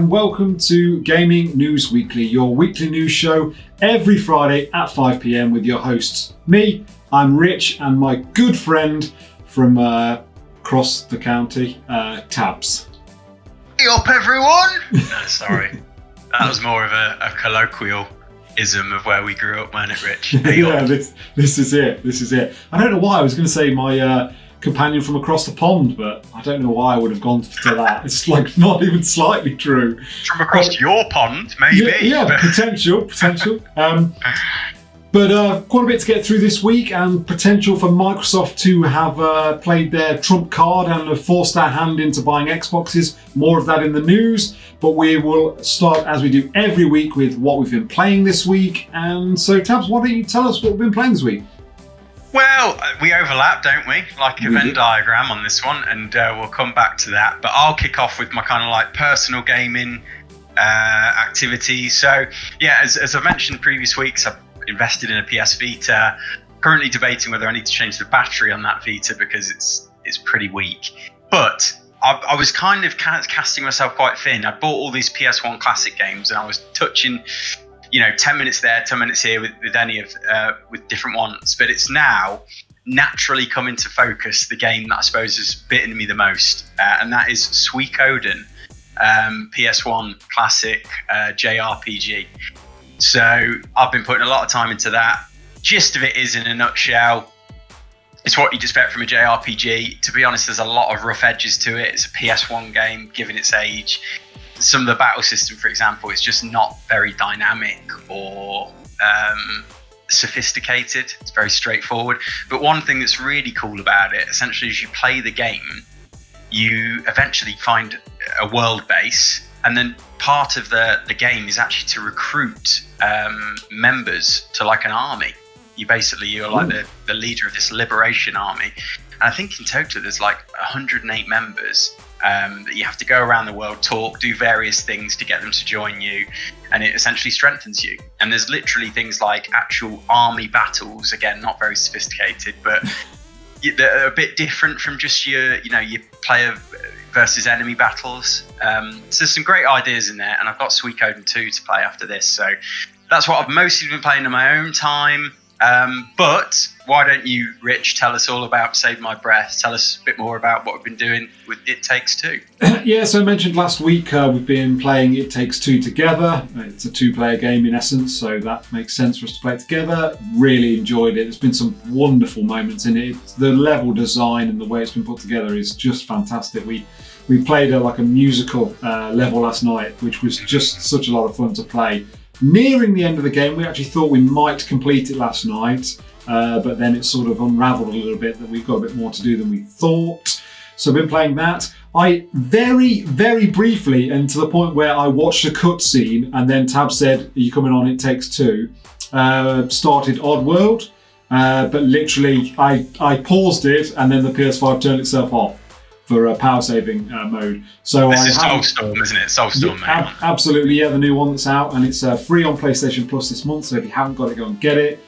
and welcome to Gaming News Weekly, your weekly news show every Friday at 5 p.m. with your hosts. Me, I'm Rich, and my good friend from across the county, Tabs. Hey up, everyone! No, sorry. That was more of a colloquial-ism of where we grew up, weren't it, Rich? Hey Yeah, this is it. I don't know why I was going to say my companion from across the pond, but I don't know why I would have gone to that. It's like not even slightly true. From across your pond, maybe. Yeah, potential. But quite a bit to get through this week, and potential for Microsoft to have played their trump card and have forced our hand into buying Xboxes. More of that in the news. But we will start, as we do every week, with what we've been playing this week. And so, Tabs, why don't you tell us what we've been playing this week? Well, we overlap, don't we? Like a Venn diagram on this one, and we'll come back to that. But I'll kick off with my kind of like personal gaming activity. So, yeah, as I mentioned previous weeks, I've invested in a PS Vita. Currently debating whether I need to change the battery on that Vita because it's pretty weak. But I was kind of casting myself quite thin. I bought all these PS1 classic games, and I was touching, 10 minutes there, 10 minutes here with with different ones. But it's now naturally come into focus the game that I suppose has bitten me the most, and that is Suikoden, PS1 classic JRPG. So I've been putting a lot of time into that. Gist of it is, in a nutshell, it's what you'd expect from a JRPG. To be honest, there's a lot of rough edges to it. It's a PS1 game, given its age. Some of the battle system, for example, is just not very dynamic or sophisticated. It's very straightforward. But one thing that's really cool about it, essentially, as you play the game, you eventually find a world base, and then part of the game is actually to recruit members to like an army. You're like the leader of this liberation army. And I think in total there's like 108 members that you have to go around the world, talk, do various things to get them to join you, and it essentially strengthens you. And there's literally things like actual army battles, again, not very sophisticated, but they're a bit different from just your player versus enemy battles. So there's some great ideas in there, and I've got Suikoden 2 to play after this. So that's what I've mostly been playing in my own time. But why don't you, Rich, tell us all about Save My Breath? Tell us a bit more about what we've been doing with It Takes Two. Yeah, so I mentioned last week we've been playing It Takes Two together. It's a two-player game in essence, so that makes sense for us to play it together. Really enjoyed it. There's been some wonderful moments in it. The level design and the way it's been put together is just fantastic. We played a musical level last night, which was just such a lot of fun to play. Nearing the end of the game, we actually thought we might complete it last night, but then it sort of unraveled a little bit that we've got a bit more to do than we thought. So I've been playing that. I very, very briefly, and to the point where I watched a cutscene and then Tab said, "Are you coming on It Takes Two?" Started Oddworld, but literally I paused it and then the PS5 turned itself off for power saving mode. So this is Soulstorm, isn't it? Soulstorm, yeah, absolutely, yeah, the new one that's out, and it's free on PlayStation Plus this month. So if you haven't got it, go and get it.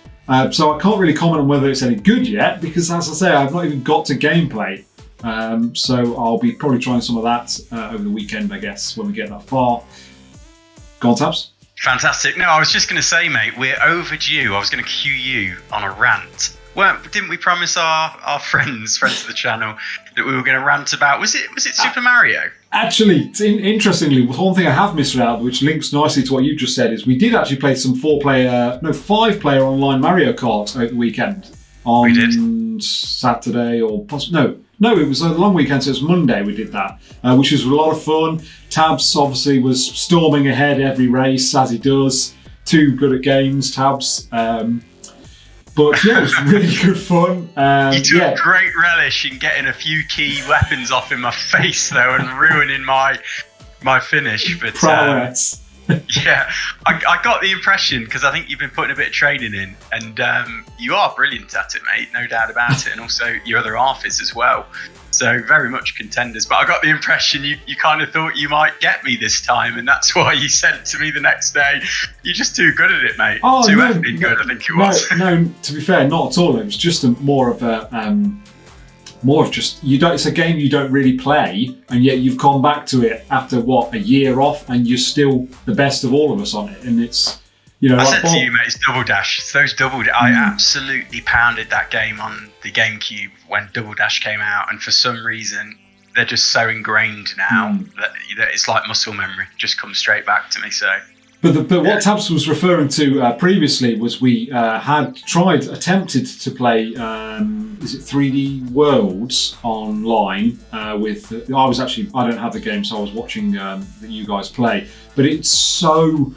So I can't really comment on whether it's any good yet, because as I say, I've not even got to gameplay. So I'll be probably trying some of that over the weekend, I guess, when we get that far. Go on, Tabs. Fantastic. No, I was just going to say, mate, we're overdue. I was going to cue you on a rant. Well, didn't we promise our friends of the channel that we were going to rant about? Was it Super Mario? Actually, interestingly, one thing I have missed out, which links nicely to what you just said, is we did actually play some 5-player online Mario Kart over the weekend. On We did. Saturday or possibly no, it was a long weekend, so it was Monday we did that, which was a lot of fun. Tabs obviously was storming ahead every race, as he does. Too good at games, Tabs. But yeah, it was really good fun. You took great relish in getting a few key weapons off in my face, though, and ruining my finish. But prowess. Yeah, I got the impression, because I think you've been putting a bit of training in, and you are brilliant at it, mate, no doubt about it, and also your other half is as well. So very much contenders. But I got the impression you kind of thought you might get me this time, and that's why you said to me the next day, "You're just too good at it, mate." Oh, too effing good, I think it was. No, to be fair, not at all. It was just more of a more of just it's a game you don't really play, and yet you've come back to it after a year off, and you're still the best of all of us on it. And it's, I said to you, mate, it's Double Dash. It's those Double Dash. I absolutely pounded that game on the GameCube when Double Dash came out, and for some reason they're just so ingrained now that it's like muscle memory. Just comes straight back to me. So. But what Tabs was referring to previously was we had attempted to play, is it 3D Worlds online with, I don't have the game, so I was watching you guys play, but it's so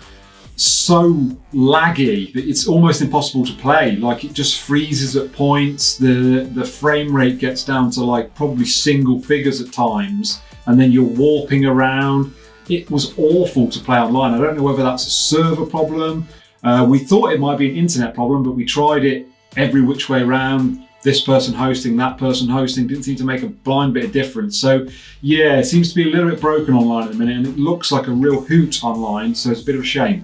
laggy that it's almost impossible to play. Like, it just freezes at points, the frame rate gets down to like probably single figures at times, and then you're warping around. It was awful to play online. I don't know whether that's a server problem. We thought it might be an internet problem, but we tried it every which way around. This person hosting, that person hosting, didn't seem to make a blind bit of difference. So yeah, it seems to be a little bit broken online at the minute, and it looks like a real hoot online, so it's a bit of a shame.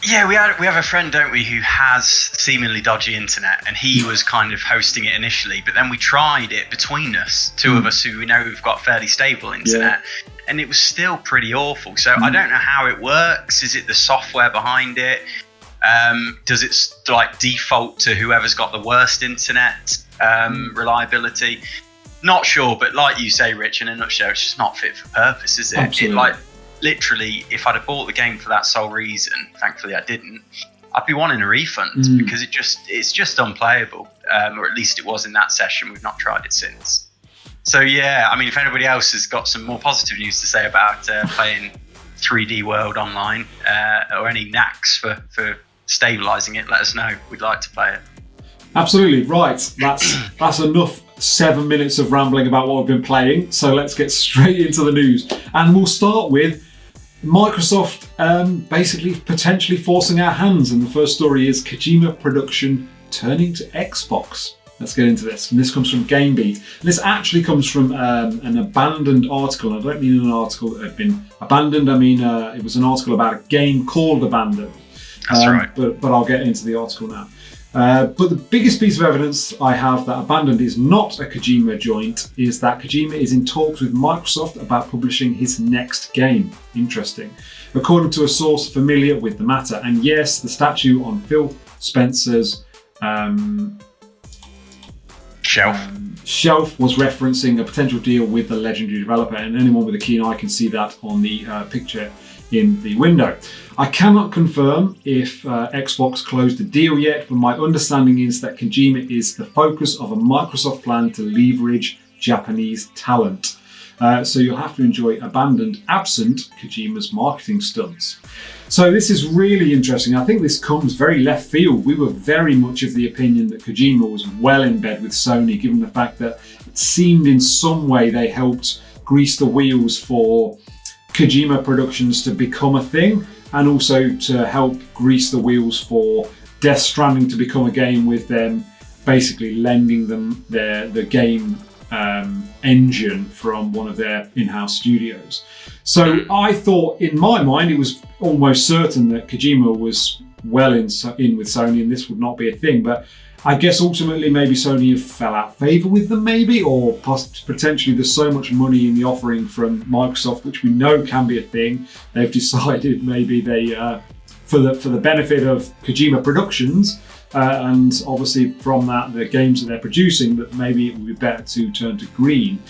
Yeah, we have a friend, don't we, who has seemingly dodgy internet, and he was kind of hosting it initially, but then we tried it between us, two of us who we know have got fairly stable internet, and it was still pretty awful. So I don't know how it works. Is it the software behind it? Does it like default to whoever's got the worst internet reliability? Not sure, but like you say, Rich, in a nutshell, it's just not fit for purpose, is it? Absolutely. Literally, if I'd have bought the game for that sole reason, thankfully I didn't, I'd be wanting a refund because it's just unplayable, or at least it was in that session. We've not tried it since. So yeah, I mean, if anybody else has got some more positive news to say about playing 3D World online, or any knacks for stabilising it, let us know. We'd like to play it. Absolutely, right. That's enough 7 minutes of rambling about what we've been playing. So let's get straight into the news, and we'll start with Microsoft basically potentially forcing our hands, and the first story is Kojima Production turning to Xbox. Let's get into this, and this comes from GameBeat. And this actually comes from an abandoned article. I don't mean an article that had been abandoned. I mean it was an article about a game called Abandoned. That's right. But I'll get into the article now. But the biggest piece of evidence I have that Abandoned is not a Kojima joint is that Kojima is in talks with Microsoft about publishing his next game. Interesting. According to a source familiar with the matter. And yes, the statue on Phil Spencer's shelf was referencing a potential deal with the legendary developer, and anyone with a keen eye can see that on the picture in the window. I cannot confirm if Xbox closed the deal yet, but my understanding is that Kojima is the focus of a Microsoft plan to leverage Japanese talent. So you'll have to enjoy Abandoned absent Kojima's marketing stunts. So this is really interesting. I think this comes very left field. We were very much of the opinion that Kojima was well in bed with Sony, given the fact that it seemed in some way they helped grease the wheels for Kojima Productions to become a thing, and also to help grease the wheels for Death Stranding to become a game, with them basically lending them the game engine from one of their in-house studios. So I thought, in my mind, it was almost certain that Kojima was well in with Sony and this would not be a thing. But I guess ultimately maybe Sony fell out of favour with them, maybe, or potentially there's so much money in the offering from Microsoft, which we know can be a thing. They've decided maybe they, for the benefit of Kojima Productions, and obviously from that the games that they're producing, that maybe it would be better to turn to green.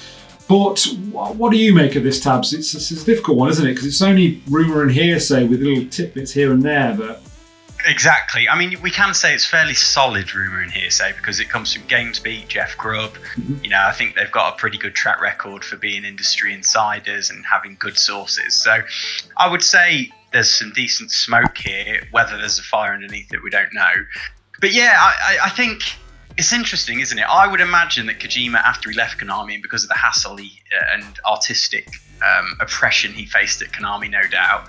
But what do you make of this, Tabs? It's a difficult one, isn't it? Because it's only rumour and hearsay with little tidbits here and there, but... Exactly. I mean, we can say it's fairly solid rumour and hearsay because it comes from GamesBeat, Jeff Grubb. You know, I think they've got a pretty good track record for being industry insiders and having good sources. So I would say there's some decent smoke here. Whether there's a fire underneath it, we don't know. But yeah, I think it's interesting, isn't it? I would imagine that Kojima, after he left Konami, and because of the hassle and artistic oppression he faced at Konami, no doubt,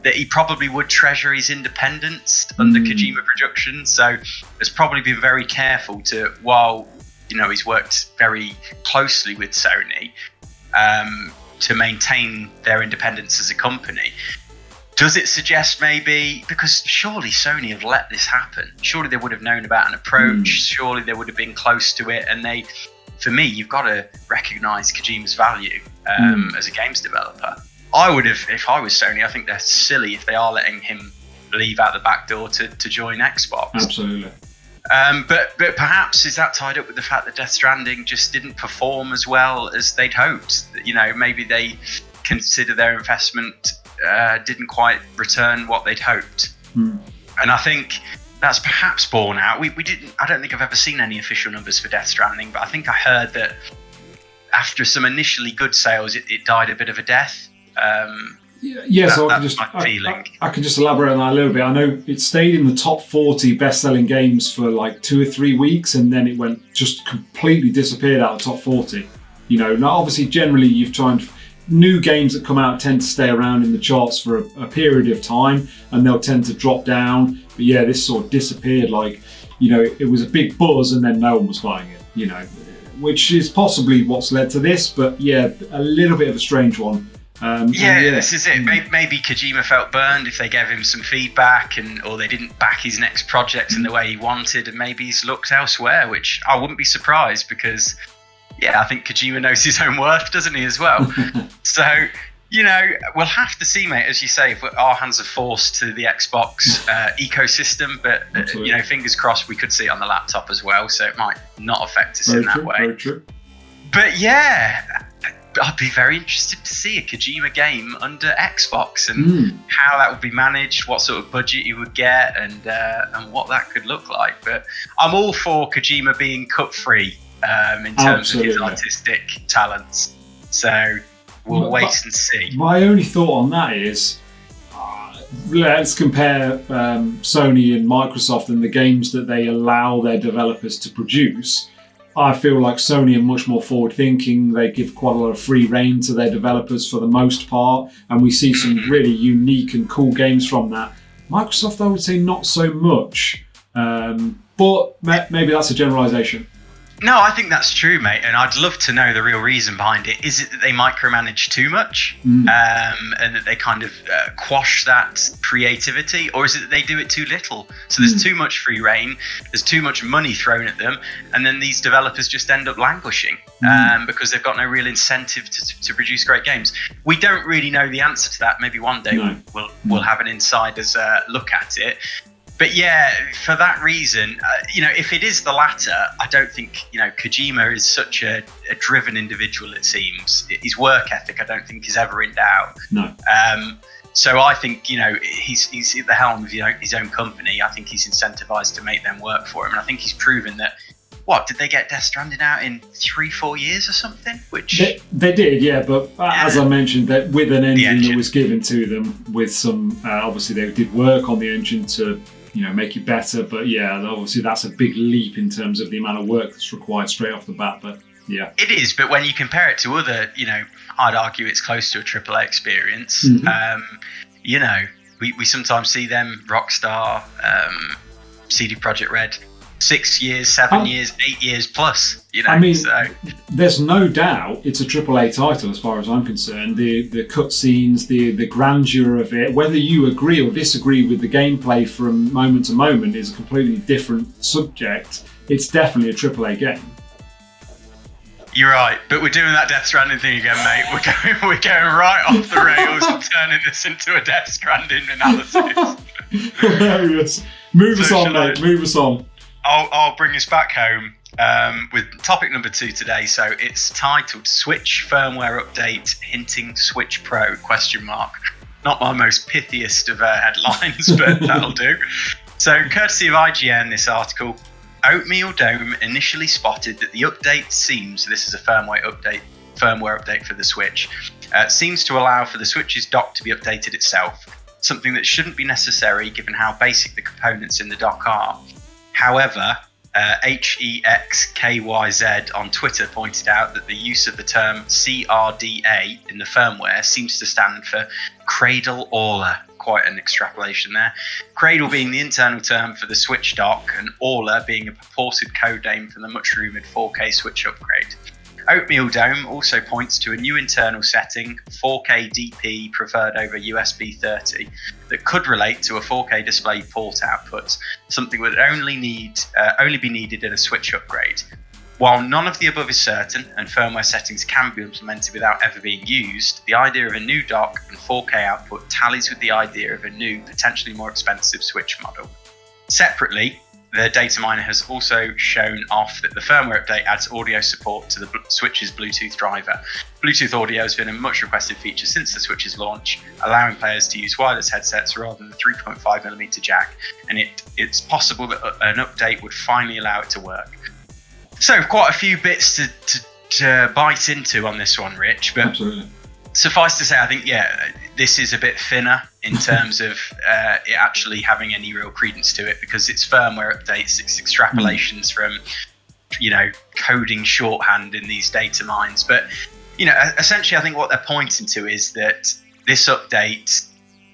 that he probably would treasure his independence under Kojima Production. So has probably been very careful to, while he's worked very closely with Sony to maintain their independence as a company. Does it suggest maybe, because surely Sony have let this happen, surely they would have known about an approach, surely they would have been close to it, and they for me, you've got to recognise Kojima's value as a games developer. I would have, if I was Sony, I think they're silly if they are letting him leave out the back door to join Xbox. Absolutely. But perhaps is that tied up with the fact that Death Stranding just didn't perform as well as they'd hoped? You know, maybe they consider their investment didn't quite return what they'd hoped. And I think that's perhaps borne out. We didn't. I don't think I've ever seen any official numbers for Death Stranding, but I think I heard that after some initially good sales, it died a bit of a death. So that's my feeling. I can just elaborate on that a little bit. I know it stayed in the top 40 best-selling games for like 2 or 3 weeks, and then it went just completely disappeared out of the top 40. You know, now obviously generally you've tried new games that come out tend to stay around in the charts for a period of time, and they'll tend to drop down. But yeah, this sort of disappeared. Like, you know, it was a big buzz, and then no one was buying it. You know, which is possibly what's led to this. But yeah, a little bit of a strange one. This is it. Maybe Kojima felt burned if they gave him some feedback, or they didn't back his next project in the way he wanted, and maybe he's looked elsewhere. Which I wouldn't be surprised, because I think Kojima knows his own worth, doesn't he, as well? So, you know, we'll have to see, mate, as you say, if our hands are forced to the Xbox ecosystem. But, you know, fingers crossed we could see it on the laptop as well, so it might not affect us in that way. Very true. But yeah, I'd be very interested to see a Kojima game under Xbox and how that would be managed, what sort of budget you would get, and what that could look like. But I'm all for Kojima being cut-free in terms of his artistic talents. So we'll wait and see. My only thought on that is, let's compare Sony and Microsoft and the games that they allow their developers to produce. I feel like Sony are much more forward-thinking. They give quite a lot of free rein to their developers for the most part, and we see some really unique and cool games from that. Microsoft, I would say, not so much, but maybe that's a generalisation. No, I think that's true, mate, and I'd love to know the real reason behind it. Is it that they micromanage too much, and that they kind of quash that creativity, or is it that they do it too little? So there's too much free rein, there's too much money thrown at them, and then these developers just end up languishing because they've got no real incentive to produce great games. We don't really know the answer to that. Maybe one day we'll have an insider's look at it. But yeah, for that reason, you know, if it is the latter, I don't think, you know, Kojima is such a driven individual, it seems. His work ethic, I don't think, is ever in doubt. No. So I think, you know, he's at the helm of his own company. I think he's incentivized to make them work for him. And I think he's proven that, did they get Death Stranding out in 3-4 years or something? Which they did, yeah. But as I mentioned, that with an engine that was given to them, with some, obviously they did work on the engine to, you know, make it better. But yeah, obviously that's a big leap in terms of the amount of work that's required straight off the bat. But yeah, it is. But when you compare it to other, you know, I'd argue it's close to a AAA experience. You know, we sometimes see them, Rockstar, CD Projekt Red, 6 years, 7 years, 8 years plus. You know, I mean, there's no doubt it's a AAA title as far as I'm concerned. The cutscenes, the grandeur of it, whether you agree or disagree with the gameplay from moment to moment is a completely different subject. It's definitely a AAA game. You're right, but we're doing that Death Stranding thing again, mate. We're going right off the rails and turning this into a Death Stranding analysis. Hilarious. Move us on, mate. Move us on. I'll bring us back home with topic number 2 today. So it's titled Switch Firmware Update Hinting Switch Pro ? Not my most pithiest of headlines, but that'll do. So courtesy of IGN, this article, Oatmeal Dome initially spotted that the update seems, this is a firmware update for the Switch, seems to allow for the Switch's dock to be updated itself, something that shouldn't be necessary given how basic the components in the dock are. However, HEXKYZ on Twitter pointed out that the use of the term CRDA in the firmware seems to stand for Cradle Aula. Quite an extrapolation there. Cradle being the internal term for the Switch dock, and Aula being a purported code name for the much-rumoured 4K Switch upgrade. Oatmeal Dome also points to a new internal setting, 4K DP preferred over USB 30, that could relate to a 4K display port output, something would only be needed in a Switch upgrade. While none of the above is certain, and firmware settings can be implemented without ever being used, the idea of a new dock and 4K output tallies with the idea of a new, potentially more expensive Switch model. Separately, the Datamine has also shown off that the firmware update adds audio support to the Switch's Bluetooth driver. Bluetooth audio has been a much requested feature since the Switch's launch, allowing players to use wireless headsets rather than the 3.5mm jack, and it's possible that an update would finally allow it to work. So quite a few bits to bite into on this one, Rich, but Absolutely. Suffice to say, I think, this is a bit thinner in terms of it actually having any real credence to it, because it's firmware updates, it's extrapolations from, coding shorthand in these data mines. But, essentially I think what they're pointing to is that this update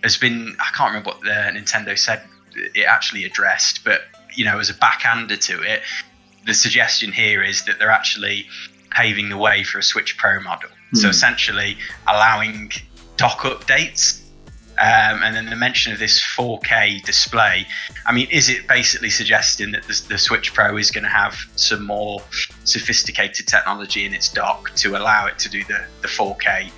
has been, I can't remember what the Nintendo said it actually addressed, but, as a backhander to it, the suggestion here is that they're actually paving the way for a Switch Pro model. So essentially allowing dock updates, and then the mention of this 4K display. I mean, is it basically suggesting that the Switch Pro is going to have some more sophisticated technology in its dock to allow it to do the 4K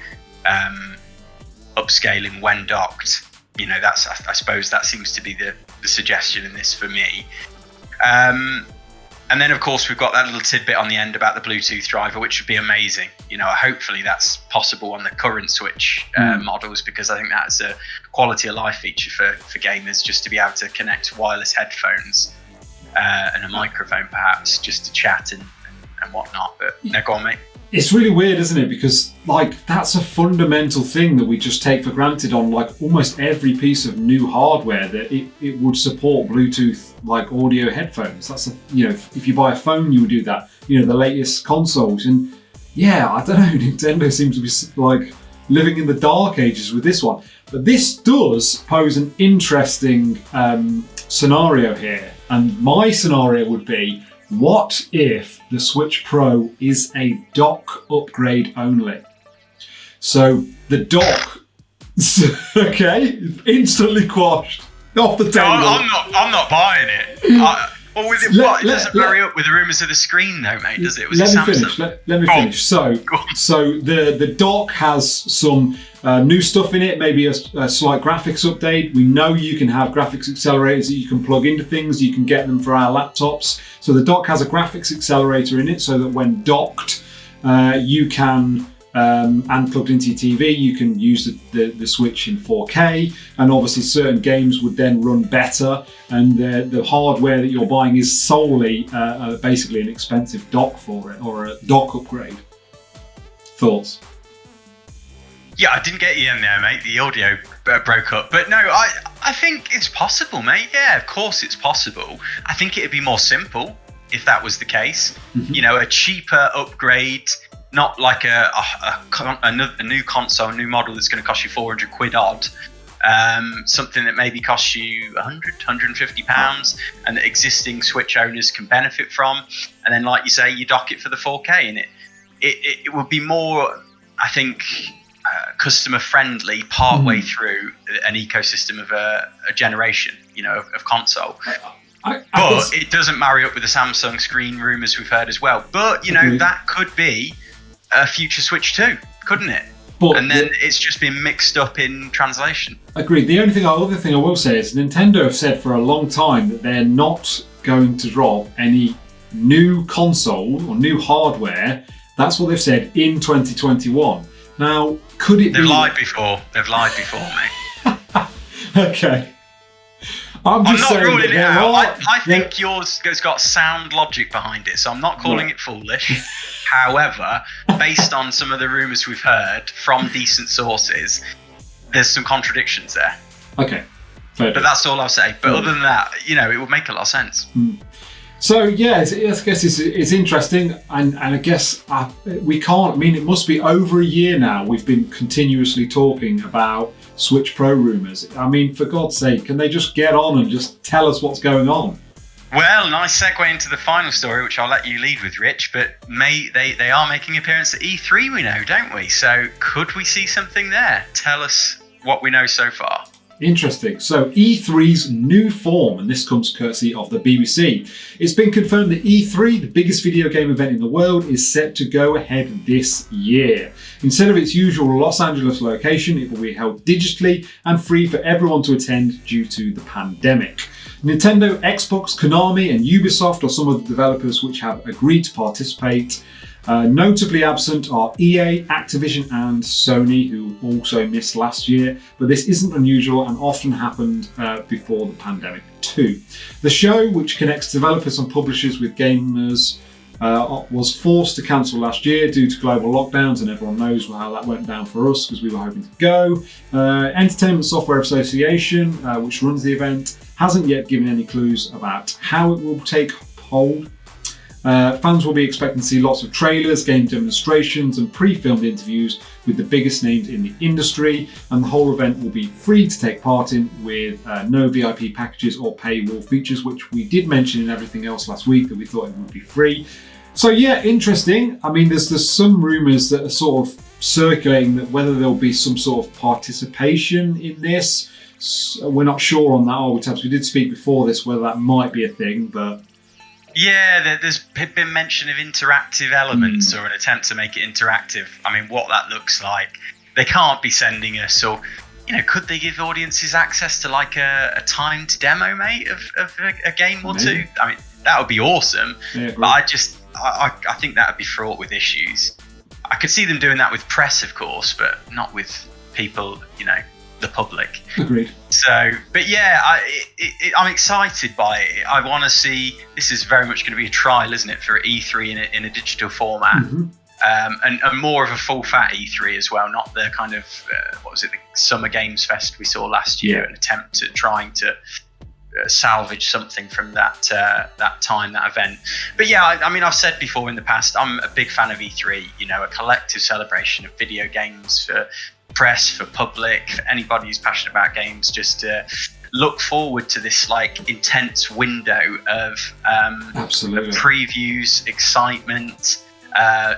upscaling when docked? That's, I suppose that seems to be the suggestion in this for me. And then, of course, we've got that little tidbit on the end about the Bluetooth driver, which would be amazing. Hopefully that's possible on the current Switch models, because I think that's a quality of life feature for gamers, just to be able to connect wireless headphones and a microphone, perhaps, just to chat and whatnot. But no, go on, mate. It's really weird, isn't it? Because that's a fundamental thing that we just take for granted on almost every piece of new hardware, that it would support Bluetooth audio headphones. That's if you buy a phone, you would do that. The latest consoles, and I don't know. Nintendo seems to be living in the dark ages with this one. But this does pose an interesting scenario here, and my scenario would be: what if the Switch Pro is a dock upgrade only? So the dock, okay, instantly quashed off the table. I'm not buying it. It doesn't marry up with the rumours of the screen, though, mate, does it? Let me finish. So the dock has some new stuff in it, maybe a slight graphics update. We know you can have graphics accelerators that you can plug into things. You can get them for our laptops. So the dock has a graphics accelerator in it, so that when docked, you can, and plugged into your TV, you can use the Switch in 4K, and obviously certain games would then run better, and the hardware that you're buying is solely basically an expensive dock for it, or a dock upgrade. Thoughts? Yeah, I didn't get you in there, mate. The audio broke up. But no, I think it's possible, mate. Yeah, of course it's possible. I think it'd be more simple if that was the case. A cheaper upgrade, not like a new console, new model that's going to cost you 400 quid odd. Something that maybe costs you 100, 150 pounds, and that existing Switch owners can benefit from. And then, like you say, you dock it for the 4K, and it would be more, I think, customer friendly partway through an ecosystem of a generation, of console. But it doesn't marry up with the Samsung screen rumours we've heard as well. But that could be a future Switch 2, couldn't it? And then it's just been mixed up in translation. Agreed. The other thing I will say is Nintendo have said for a long time that they're not going to drop any new console or new hardware. That's what they've said in 2021. Now, could it be... They've lied before, mate. Okay. I'm not ruling it out. I think yours has got sound logic behind it, so I'm not calling it foolish. However, based on some of the rumours we've heard from decent sources, there's some contradictions there. Okay. But that's all I'll say. But other than that, it would make a lot of sense. So yeah, I guess it's interesting, and I guess we can't. I mean, it must be over a year now we've been continuously talking about Switch Pro rumours. I mean, for God's sake, can they just get on and just tell us what's going on? Well, nice segue into the final story, which I'll let you lead with, Rich. But they are making an appearance at E3, we know, don't we? So could we see something there? Tell us what we know so far. Interesting. So E3's new form, and this comes courtesy of the BBC. It's been confirmed that E3, the biggest video game event in the world, is set to go ahead this year. Instead of its usual Los Angeles location, it will be held digitally and free for everyone to attend due to the pandemic. Nintendo, Xbox, Konami and Ubisoft are some of the developers which have agreed to participate. Notably absent are EA, Activision and Sony, who also missed last year, but this isn't unusual and often happened before the pandemic too. The show, which connects developers and publishers with gamers, was forced to cancel last year due to global lockdowns, and everyone knows how that went down for us because we were hoping to go. Entertainment Software Association, which runs the event, hasn't yet given any clues about how it will take hold. Fans will be expecting to see lots of trailers, game demonstrations and pre-filmed interviews with the biggest names in the industry, and the whole event will be free to take part in with no VIP packages or paywall features, which we did mention in everything else last week that we thought it would be free. So yeah, interesting. I mean, there's some rumours that are sort of circulating that whether there'll be some sort of participation in this. So we're not sure on that, are we, Tabs? We did speak before this whether that might be a thing, but... Yeah, there's been mention of interactive elements or an attempt to make it interactive. I mean, what that looks like, they can't be sending us, or, you know, could they give audiences access to like a timed demo, mate, of a game or two? I mean, that would be awesome. Yeah, but I think that would be fraught with issues. I could see them doing that with press, of course, but not with people, you know, the public. Agreed. So, but yeah, I'm excited by it. I want to see. This is very much going to be a trial, isn't it, for E3 in a digital format, and more of a full fat E3 as well, not the kind of what was it, the Summer Games Fest we saw last year, an attempt at trying to salvage something from that event. But yeah, I mean, I've said before in the past, I'm a big fan of E3. You know, a collective celebration of video games for press, for public, for anybody who's passionate about games, just to look forward to this like intense window of previews, excitement,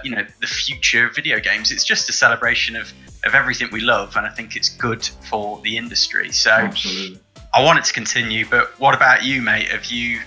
you know, the future of video games. It's just a celebration of everything we love, and I think it's good for the industry. So absolutely. I want it to continue, but what about you, mate? Have you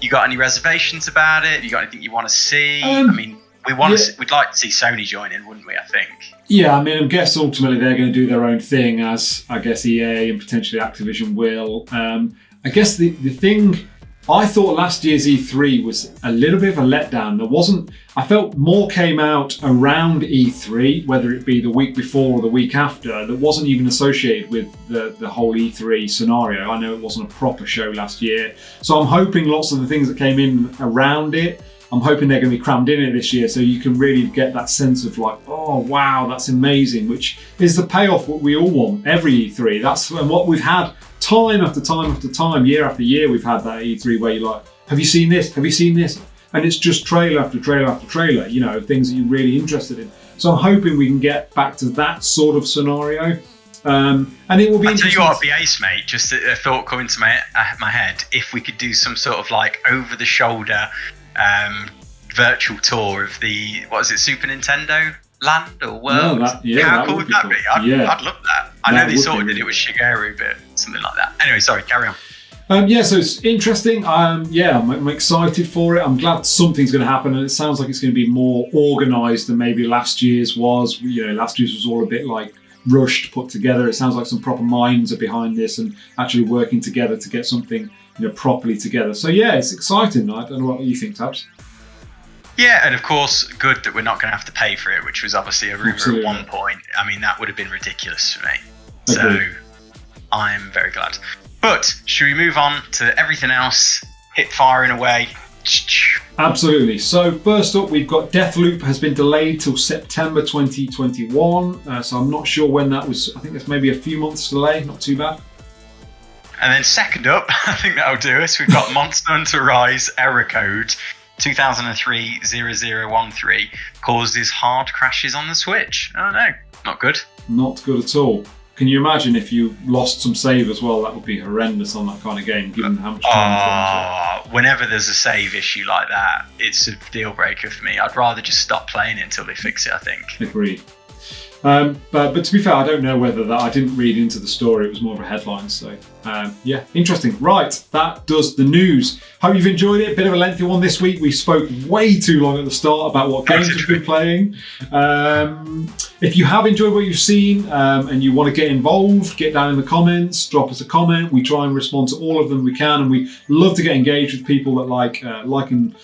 got any reservations about it? Have you got anything you want to see? I mean, we'd like to see Sony join in, wouldn't we, I think? Yeah, I mean, I guess ultimately they're going to do their own thing, as I guess EA and potentially Activision will. I guess the thing, I thought last year's E3 was a little bit of a letdown. I felt more came out around E3, whether it be the week before or the week after, that wasn't even associated with the whole E3 scenario. I know it wasn't a proper show last year. So I'm hoping lots of the things that came in around it, I'm hoping they're going to be crammed in it this year, so you can really get that sense of like, oh wow, that's amazing, which is the payoff what we all want every E3. That's what we've had time after time after time, year after year. We've had that E3 where you're like, have you seen this? Have you seen this? And it's just trailer after trailer after trailer, you know, things that you're really interested in. So I'm hoping we can get back to that sort of scenario. And it will be interesting. I'll tell you what, ace, mate, just a thought coming to my head, if we could do some sort of like over the shoulder virtual tour of the, what is it, Super Nintendo land or world? How cool would that be? I'd love that. I know they sort of did it with Shigeru, but something like that. Anyway, sorry, carry on. So it's interesting. I'm excited for it. I'm glad something's going to happen, and it sounds like it's going to be more organised than maybe last year's was. You know, last year's was all a bit like rushed, put together. It sounds like some proper minds are behind this and actually working together to get something, you know, properly together. So yeah, it's exciting. I don't know what you think, Tabs. Yeah, and of course, good that we're not going to have to pay for it, which was obviously a rumour at one point. I mean, that would have been ridiculous for me. Agreed. So I'm very glad. But should we move on to everything else? Hit firing away. Absolutely. So first up, we've got Deathloop has been delayed till September 2021. So I'm not sure when that was. I think it's maybe a few months delay. Not too bad. And then second up, I think that'll do us. We've got Monster Hunter Rise error code 2003-0013 causes hard crashes on the Switch. Oh no, not good. Not good at all. Can you imagine if you lost some save as well? That would be horrendous on that kind of game, given how much time. Whenever there's a save issue like that, it's a deal breaker for me. I'd rather just stop playing it until they fix it, I think. Agreed. But to be fair, I don't know whether that, I didn't read into the story, it was more of a headline. So yeah, interesting. Right, that does the news. Hope you've enjoyed it. A bit of a lengthy one this week. We spoke way too long at the start about what games we've been playing. If you have enjoyed what you've seen and you want to get involved, get down in the comments, drop us a comment. We try and respond to all of them we can, and we love to get engaged with people that liking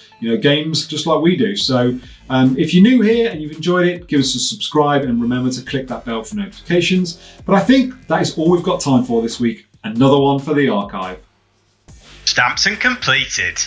games just like we do. So if you're new here and you've enjoyed it, give us a subscribe and remember to click that bell for notifications. But I think that is all we've got time for this week. Another one for the archive. Stamps and completed.